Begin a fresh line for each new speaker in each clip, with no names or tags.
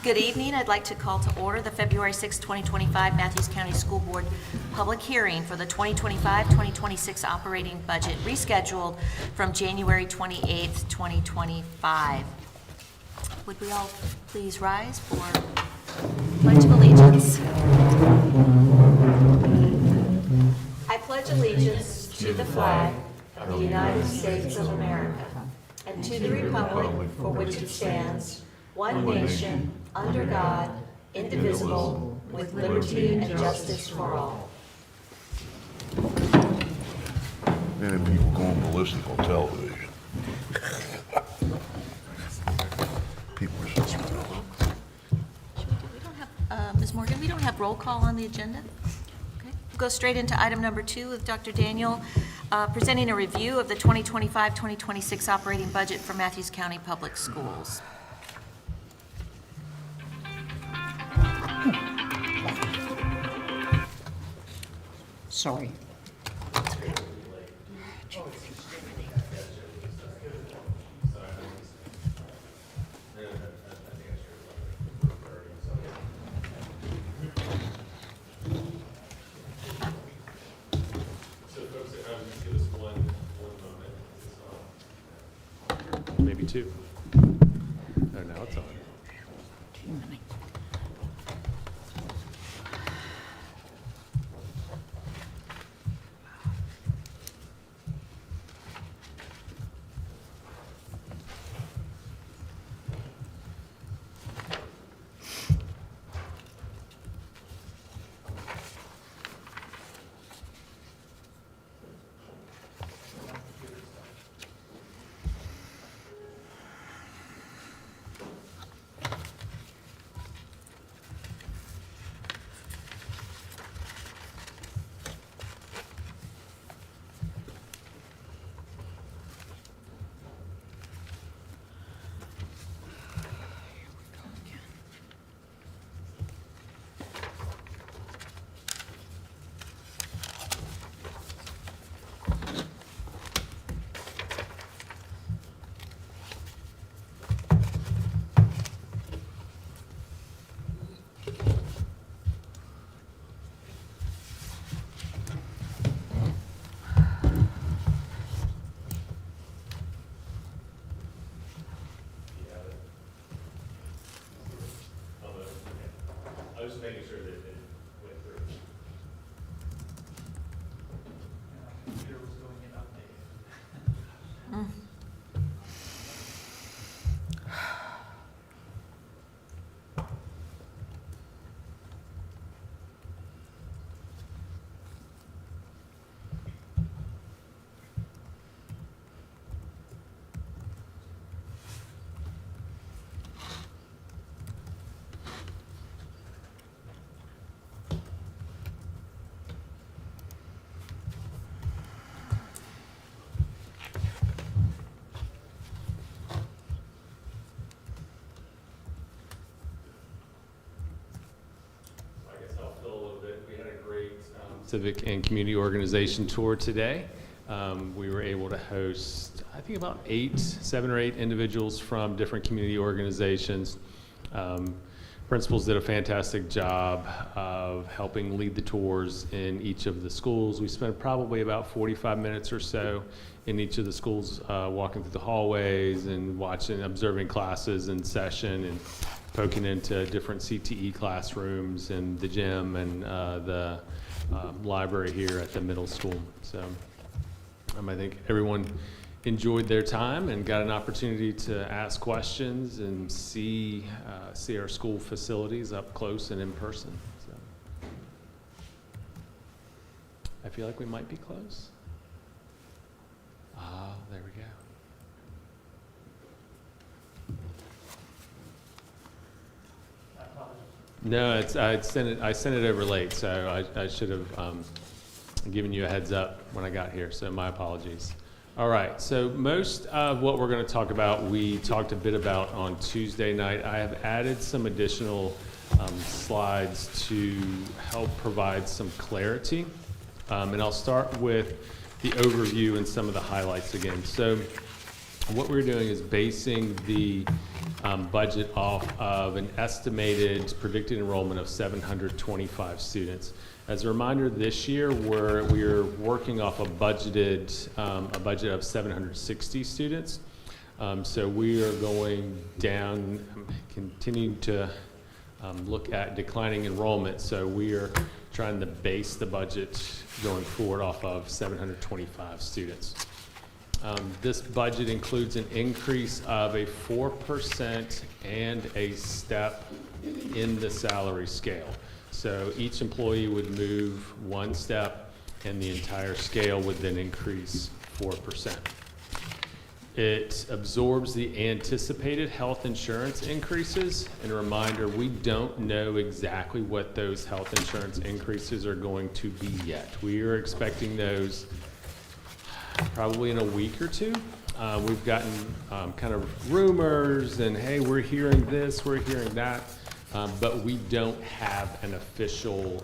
Good evening. I'd like to call to order the February 6, 2025 Matthews County School Board public hearing for the 2025-2026 operating budget rescheduled from January 28, 2025. Would we all please rise for Pledge of Allegiance? I pledge allegiance to the flag of the United States of America and to the republic for which it stands, one nation, under God, indivisible, with liberty and justice for all.
Many people going ballistic on television. People are so stupid.
We don't have, Ms. Morgan, we don't have roll call on the agenda. Okay, we'll go straight into item number 2 with Dr. Daniel presenting a review of the 2025-2026 operating budget for Matthews County Public Schools.
Sorry.
Maybe two. Oh, now it's on.
I was just making sure that it went through. Computer was going in updated.
Civic and community organization tour today. We were able to host, I think, about 7 or 8 individuals from different community organizations. Principals did a fantastic job of helping lead the tours in each of the schools. We spent probably about 45 minutes or so in each of the schools, walking through the hallways and observing classes in session and poking into different CTE classrooms and the gym and the library here at the middle school. So I think everyone enjoyed their time and got an opportunity to ask questions and see our school facilities up close and in person. So I feel like we might be close. There we go. No, I sent it over late, so I should have given you a heads up when I got here. So my apologies. All right. So most of what we're going to talk about, we talked a bit about on Tuesday night. I have added some additional slides to help provide some clarity, and I'll start with the overview and some of the highlights again. So what we're doing is basing the budget off of an estimated predicted enrollment of 725 students. As a reminder, this year we're working off a budget of 760 students. So we are going down, continuing to look at declining enrollment. So we are trying to base the budget going forward off of 725 students. This budget includes an increase of a 4% and a step in the salary scale. So each employee would move one step and the entire scale would then increase 4%. It absorbs the anticipated health insurance increases. And a reminder, we don't know exactly what those health insurance increases are going to be yet. We are expecting those probably in a week or two. We've gotten kind of rumors and, hey, we're hearing this, we're hearing that, but we don't have an official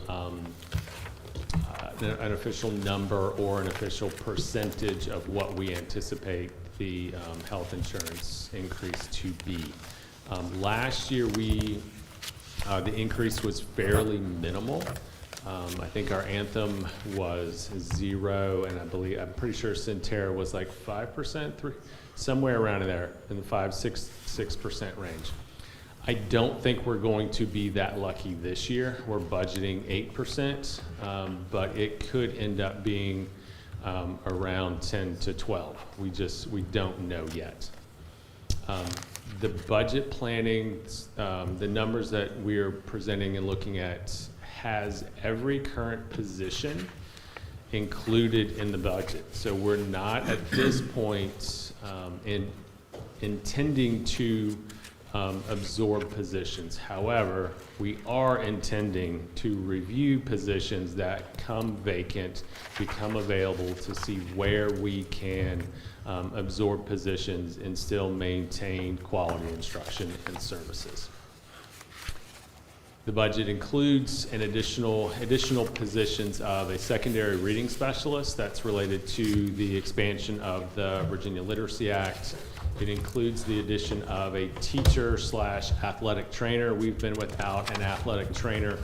number or an official percentage of what we anticipate the health insurance increase to be. Last year, the increase was fairly minimal. I think our Anthem was 0, and I'm pretty sure Centera was like 5%, somewhere around there in the 6% range. I don't think we're going to be that lucky this year. We're budgeting 8%, but it could end up being around 10 to 12. We don't know yet. The budget planning, the numbers that we're presenting and looking at has every current position included in the budget. So we're not at this point intending to absorb positions. However, we are intending to review positions that come vacant, become available to see where we can absorb positions and still maintain quality instruction and services. The budget includes an additional positions of a secondary reading specialist that's related to the expansion of the Virginia Literacy Act. It includes the addition of a teacher/athletic trainer. We've been without an athletic trainer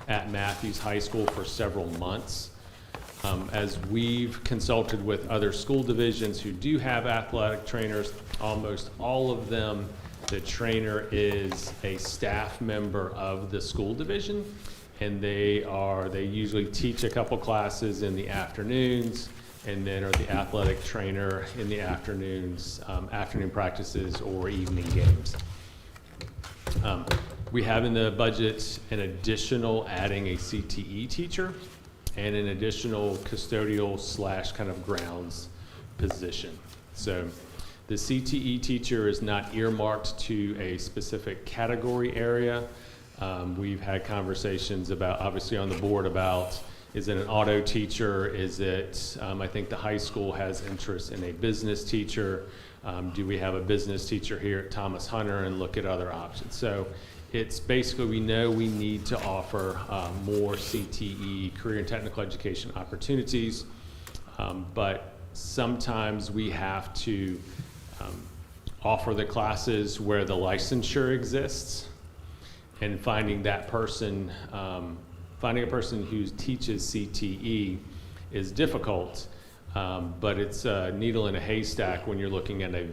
at Matthews High School for several months. As we've consulted with other school divisions who do have athletic trainers, almost all of them, the trainer is a staff member of the school division, and they usually teach a couple classes in the afternoons, and then are the athletic trainer in the afternoons, afternoon practices or evening games. We have in the budget an additional adding a CTE teacher and an additional custodial / kind of grounds position. So the CTE teacher is not earmarked to a specific category area. We've had conversations about, obviously on the board, about is it an auto teacher? Is it, I think the high school has interest in a business teacher. Do we have a business teacher here at Thomas Hunter, and look at other options? So it's basically, we know we need to offer more CTE, career and technical education opportunities, but sometimes we have to offer the classes where the licensure exists, and finding that person, finding a person who teaches CTE is difficult, but it's a needle in a haystack when you're looking at a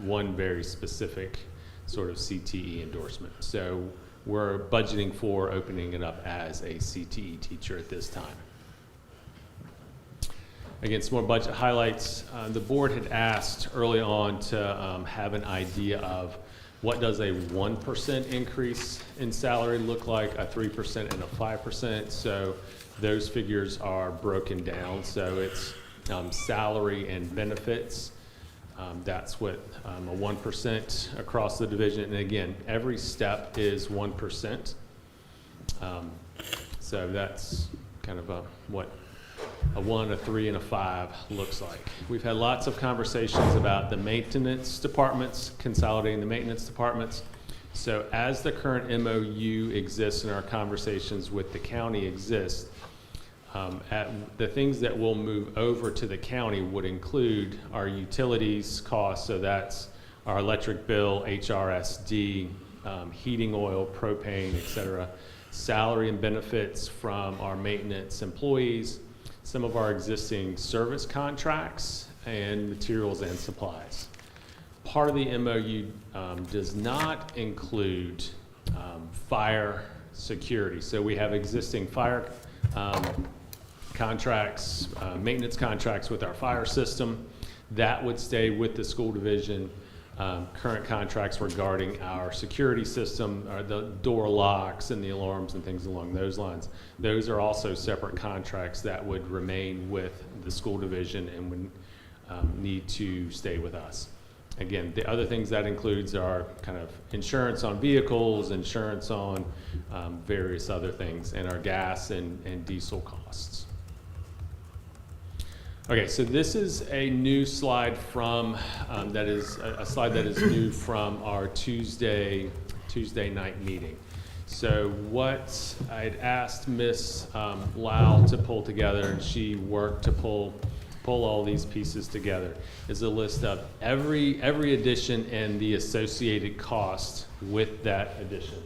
one very specific sort of CTE endorsement. So we're budgeting for opening it up as a CTE teacher at this time. Again, some more budget highlights. The board had asked early on to have an idea of what does a 1% increase in salary look like, a 3% and a 5%. So those figures are broken down. So it's salary and benefits. That's what a 1% across the division. And again, every step is 1%. So that's kind of what a 1, a 3, and a 5 looks like. We've had lots of conversations about the maintenance departments, consolidating the maintenance departments. So as the current MOU exists and our conversations with the county exist, the things that will move over to the county would include our utilities costs. So that's our electric bill, HRSD, heating oil, propane, et cetera, salary and benefits from our maintenance employees, some of our existing service contracts, and materials and supplies. Part of the MOU does not include fire security. So we have existing fire contracts, maintenance contracts with our fire system. That would stay with the school division. Current contracts regarding our security system, or the door locks and the alarms and things along those lines. Those are also separate contracts that would remain with the school division and would need to stay with us. Again, the other things that includes are kind of insurance on vehicles, insurance on various other things, and our gas and diesel costs. Okay, so this is a new slide from, that is a slide that is new from our Tuesday night meeting. So what I'd asked Miss Lau to pull together, and she worked to pull all these pieces together, is a list of every addition and the associated cost with that addition.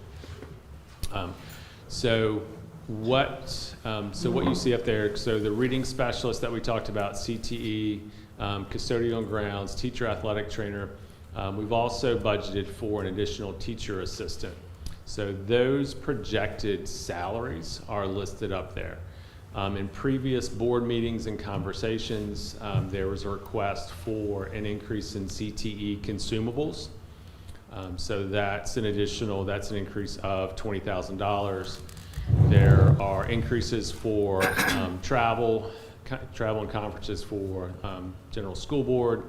So what you see up there, so the reading specialist that we talked about, CTE, custodial and grounds, teacher athletic trainer, we've also budgeted for an additional teacher assistant. So those projected salaries are listed up there. In previous board meetings and conversations, there was a request for an increase in CTE consumables. So that's an increase of $20,000. There are increases for travel and conferences for general school board,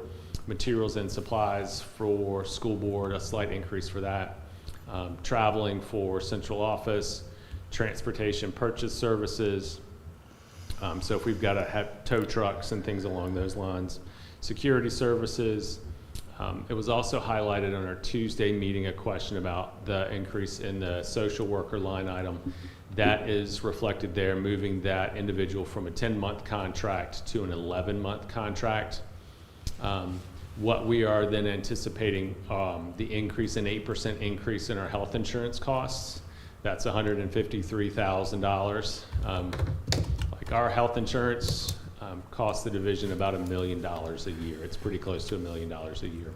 materials and supplies for school board, a slight increase for that, traveling for central office, transportation purchase services. So if we've got to have tow trucks and things along those lines, security services. It was also highlighted on our Tuesday meeting a question about the increase in the social worker line item. That is reflected there, moving that individual from a 10-month contract to an 11-month contract. What we are then anticipating, the increase, an 8% increase in our health insurance costs. That's $153,000. Like our health insurance costs the division about $1 million a year. It's pretty close to $1 million a year.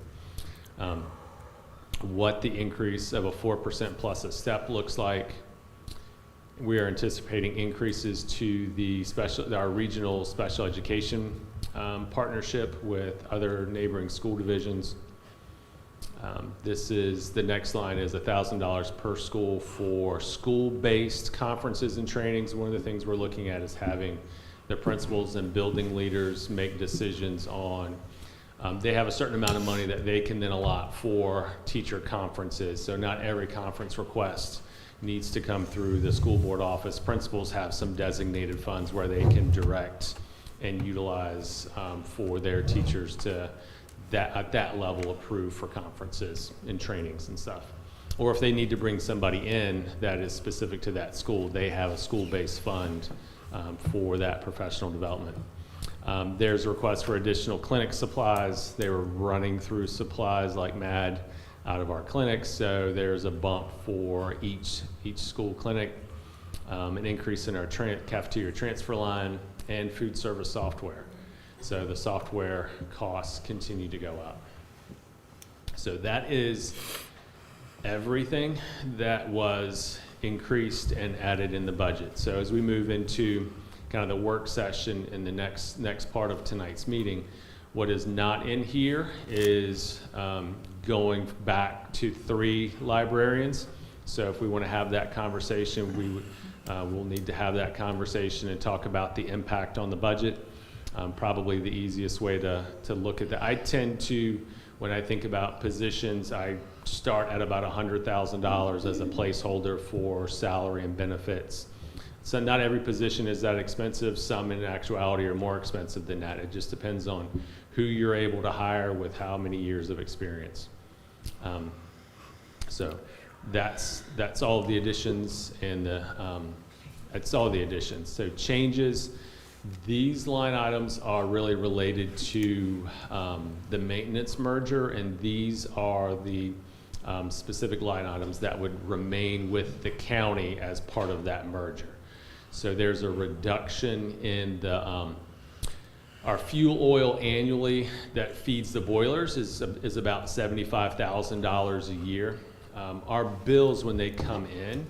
What the increase of a 4% plus a step looks like, we are anticipating increases to our regional special education partnership with other neighboring school divisions. The next line is $1,000 per school for school-based conferences and trainings. One of the things we're looking at is having the principals and building leaders make decisions on, they have a certain amount of money that they can then allot for teacher conferences. So not every conference request needs to come through the school board office. Principals have some designated funds where they can direct and utilize for their teachers to, at that level, approve for conferences and trainings and stuff. Or if they need to bring somebody in that is specific to that school, they have a school-based fund for that professional development. There's a request for additional clinic supplies. They were running through supplies like mad out of our clinics, so there's a bump for each school clinic, an increase in our cafeteria transfer line, and food service software. So the software costs continue to go up. So that is everything that was increased and added in the budget. So as we move into kind of the work session in the next part of tonight's meeting, what is not in here is going back to 3 librarians. So if we want to have that conversation, we'll need to have that conversation and talk about the impact on the budget. Probably the easiest way to look at that. I tend to, when I think about positions, I start at about $100,000 as a placeholder for salary and benefits. So not every position is that expensive. Some in actuality are more expensive than that. It just depends on who you're able to hire with how many years of experience. So that's all the additions and that's all the additions. So changes, These line items are really related to the maintenance merger, and these are the specific line items that would remain with the county as part of that merger. So there's a reduction in the our fuel oil annually that feeds the boilers is about $75,000 a year. Our bills, when they come in,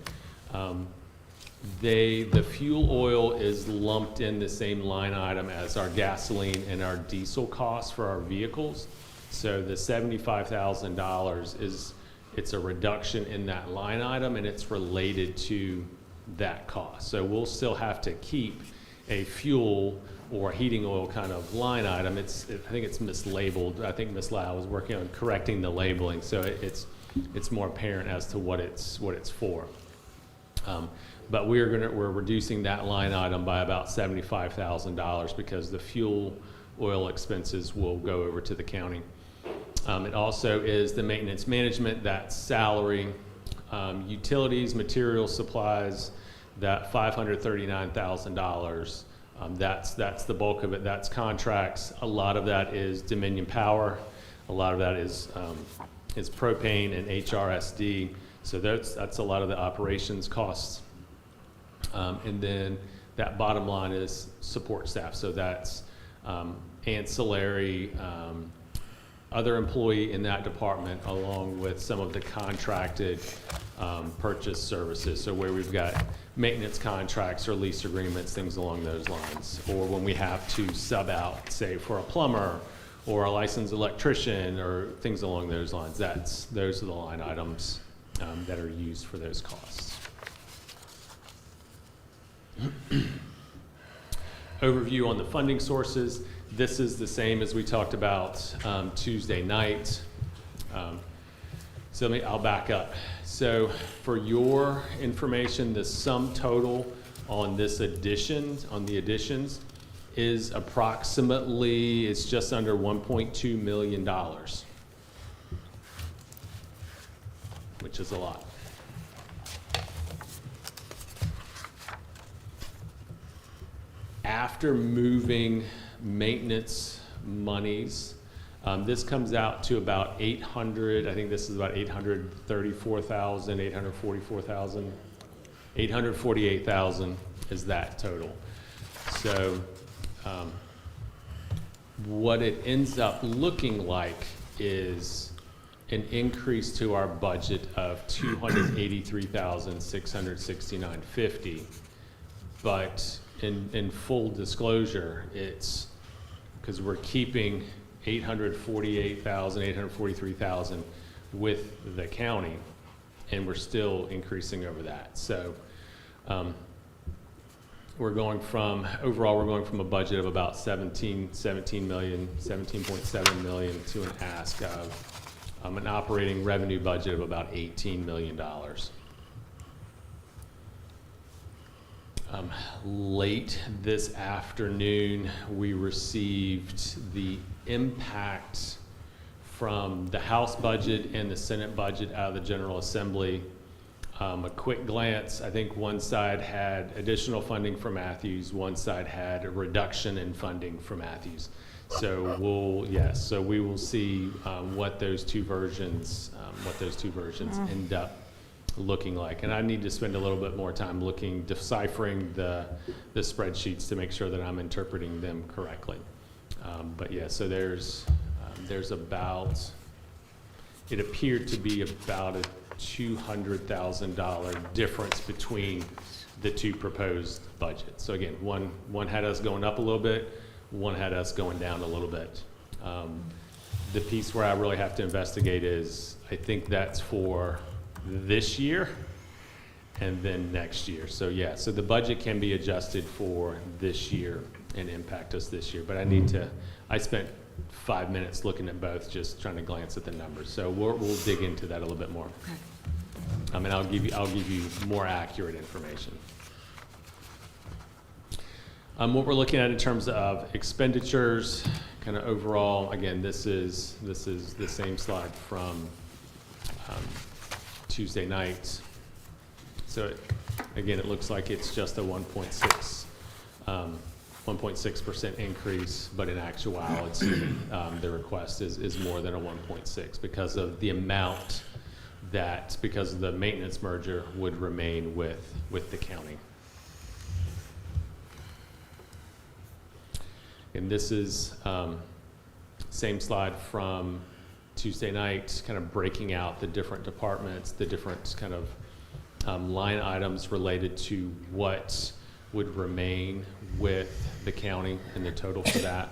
the fuel oil is lumped in the same line item as our gasoline and our diesel costs for our vehicles. So the $75,000 it's a reduction in that line item, and it's related to that cost. So we'll still have to keep a fuel or heating oil kind of line item. I think it's mislabeled. I think Ms. Lau was working on correcting the labeling, so it's more apparent as to what it's for. But we're reducing that line item by about $75,000 because the fuel oil expenses will go over to the county. It also is the maintenance management, that's salary, utilities, materials, supplies, that $539,000. That's the bulk of it. That's contracts. A lot of that is Dominion Power. A lot of that is propane and HRSD. So that's a lot of the operations costs. And then that bottom line is support staff. So that's ancillary, other employee in that department, along with some of the contracted purchase services. So where we've got maintenance contracts or lease agreements, things along those lines. Or when we have to sub out, say, for a plumber or a licensed electrician or things along those lines. Those are the line items that are used for those costs. Overview on the funding sources. This is the same as we talked about Tuesday night. So I'll back up. So for your information, the sum total on this addition, on the additions, is approximately, it's just under $1.2 million, which is a lot. After moving maintenance monies, this comes out to about 800, I think this is about 834,000, 844,000, 848,000 is that total. So what it ends up looking like is an increase to our budget of $283,669.50, but in full disclosure, it's because we're keeping 843,000 with the county, and we're still increasing over that. So we're going from, overall, we're going from a budget of about 17.7 million to an ask of an operating revenue budget of about $18 million. Late this afternoon, we received the impact from the House budget and the Senate budget out of the General Assembly. A quick glance, I think one side had additional funding for Matthews, one side had a reduction in funding for Matthews. So we will see what those two versions end up looking like. And I need to spend a little bit more time deciphering the spreadsheets to make sure that I'm interpreting them correctly. But yeah, so there's about, it appeared to be about a $200,000 difference between the two proposed budgets. So again, one had us going up a little bit, one had us going down a little bit. The piece where I really have to investigate is, I think that's for this year and then next year. So yeah, so the budget can be adjusted for this year and impact us this year. But I spent 5 minutes looking at both, just trying to glance at the numbers. So we'll dig into that a little bit more.
Okay.
And I'll give you more accurate information. What we're looking at in terms of expenditures, kind of overall, again, this is the same slide from Tuesday night. So again, it looks like it's just a 1.6 1.6% increase, but in actuality, the request is more than a 1.6 because of the amount that, because of the maintenance merger, would remain with the county. And this is same slide from Tuesday night, kind of breaking out the different departments, the different kind of line items related to what would remain with the county and the total for that.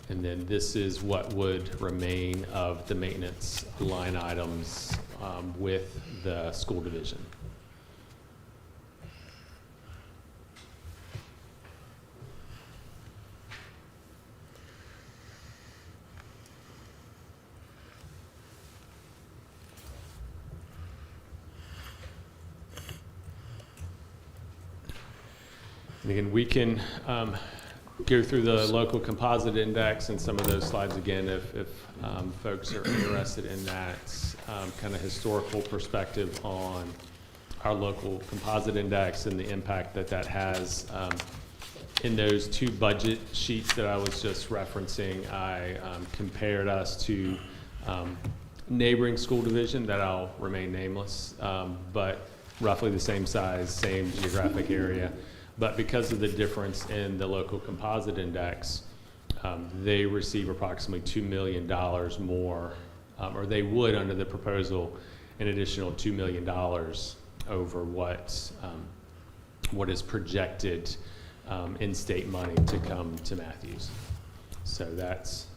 And then this is what would remain of the maintenance line items with the school division. And again, we can go through the local composite index and some of those slides again if folks are interested in that kind of historical perspective on our local composite index and the impact that that has. In those two budget sheets that I was just referencing, I compared us to neighboring school division that I'll remain nameless, but roughly the same size, same geographic area. But because of the difference in the local composite index, they receive approximately $2 million more, or they would under the proposal, an additional $2 million over what is projected in state money to come to Matthews. So that's,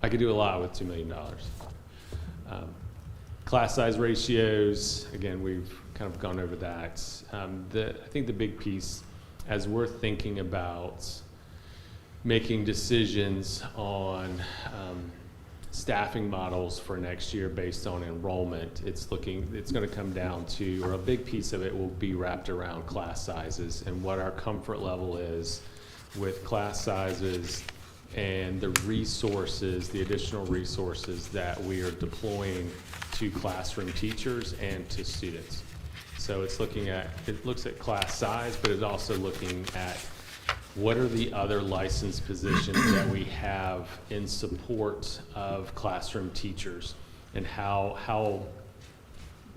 I could do a lot with $2 million. Class size ratios, again, we've kind of gone over that. I think the big piece, as we're thinking about making decisions on staffing models for next year based on enrollment, it's going to come down to, or a big piece of it will be wrapped around class sizes and what our comfort level is with class sizes and the resources, the additional resources that we are deploying to classroom teachers and to students. So it looks at class size, but it's also looking at what are the other licensed positions that we have in support of classroom teachers and how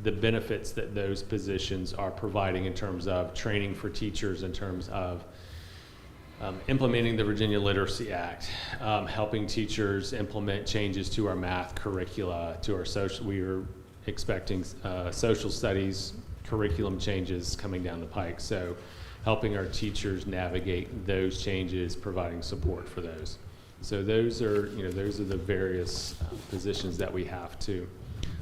the benefits that those positions are providing in terms of training for teachers, in terms of implementing the Virginia Literacy Act, helping teachers implement changes to our math curricula, to our we are expecting social studies curriculum changes coming down the pike. So helping our teachers navigate those changes, providing support for those. So those are the various positions that we have to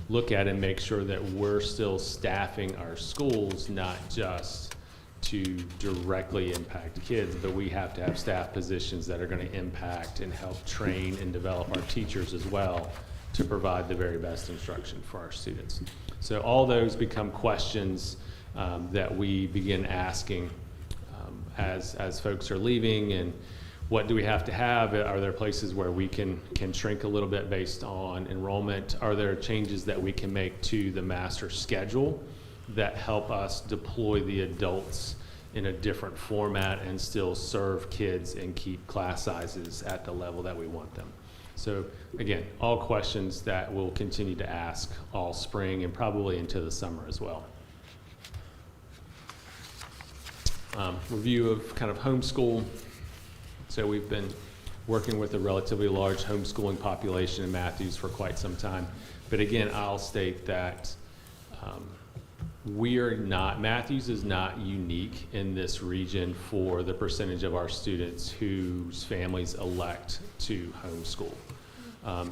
look at and make sure that we're still staffing our schools, not just to directly impact kids, but we have to have staff positions that are going to impact and help train and develop our teachers as well to provide the very best instruction for our students. So all those become questions that we begin asking as folks are leaving, and what do we have to have? Are there places where we can shrink a little bit based on enrollment? Are there changes that we can make to the master schedule that help us deploy the adults in a different format and still serve kids and keep class sizes at the level that we want them? So again, all questions that we'll continue to ask all spring and probably into the summer as well. Review of kind of homeschool. So we've been working with a relatively large homeschooling population in Matthews for quite some time. But again, I'll state that Matthews is not unique in this region for the percentage of our students whose families elect to homeschool.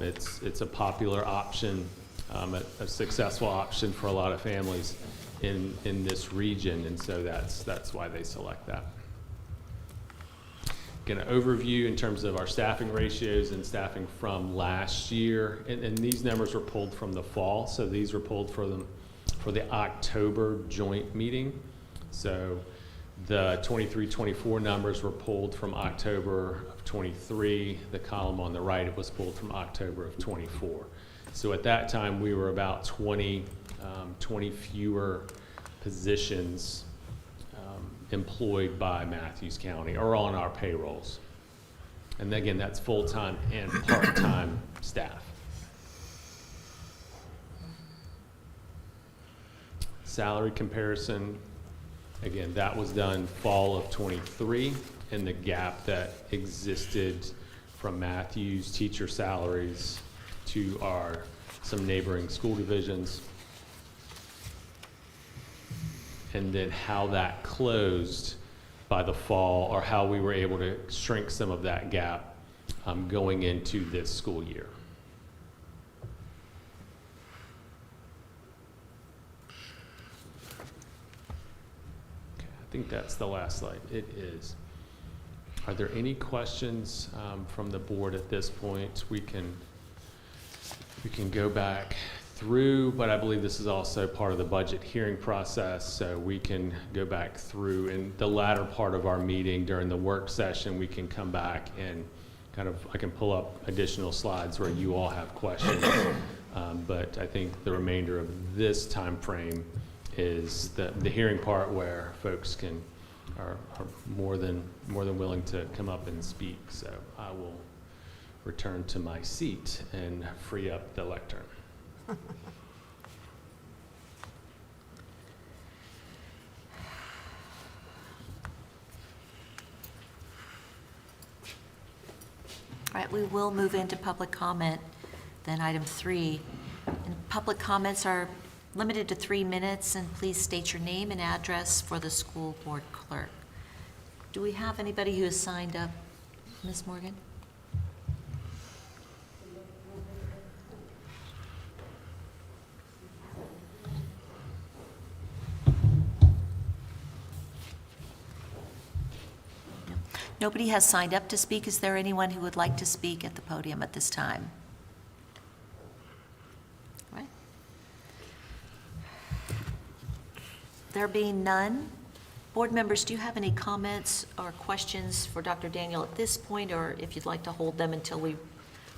It's a popular option, a successful option for a lot of families in this region, and so that's why they select that. Again, an overview in terms of our staffing ratios and staffing from last year, and these numbers were pulled from the fall, so these were pulled for the October joint meeting. So The 23-24 numbers were pulled from October of 23. The column on the right was pulled from October of 24. So at that time, we were about 20 fewer positions employed by Matthews County or on our payrolls. And again, that's full-time and part-time staff. Salary comparison, again, that was done fall of 23, and the gap that existed from Matthews teacher salaries to some neighboring school divisions. And then how that closed by the fall, or how we were able to shrink some of that gap going into this school year. Okay, I think that's the last slide. It is. Are there any questions from the board at this point? We can go back through, but I believe this is also part of the budget hearing process, so we can go back through in the latter part of our meeting during the work session. We can come back and I can pull up additional slides where you all have questions. But I think the remainder of this time frame is the hearing part where folks are more than willing to come up and speak. So I will return to my seat and free up the lectern.
All right, we will move into public comment, then item 3. And public comments are limited to 3 minutes, and please state your name and address for the school board clerk. Do we have anybody who has signed up, Ms. Morgan? Nobody has signed up to speak. Is there anyone who would like to speak at the podium at this time? All right. There being none, board members, do you have any comments or questions for Dr. Daniel at this point, or if you'd like to hold them until we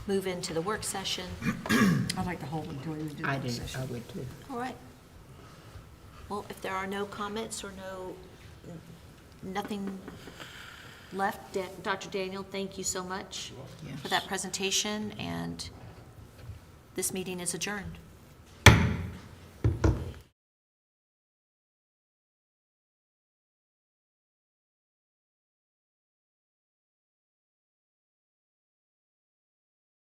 move into the work session?
I'd like to hold until we do
I
the
did,
session.
I would too.
All right. Well, if there are no comments or nothing left, Dr. Daniel, thank you so much for that presentation, and this meeting is adjourned.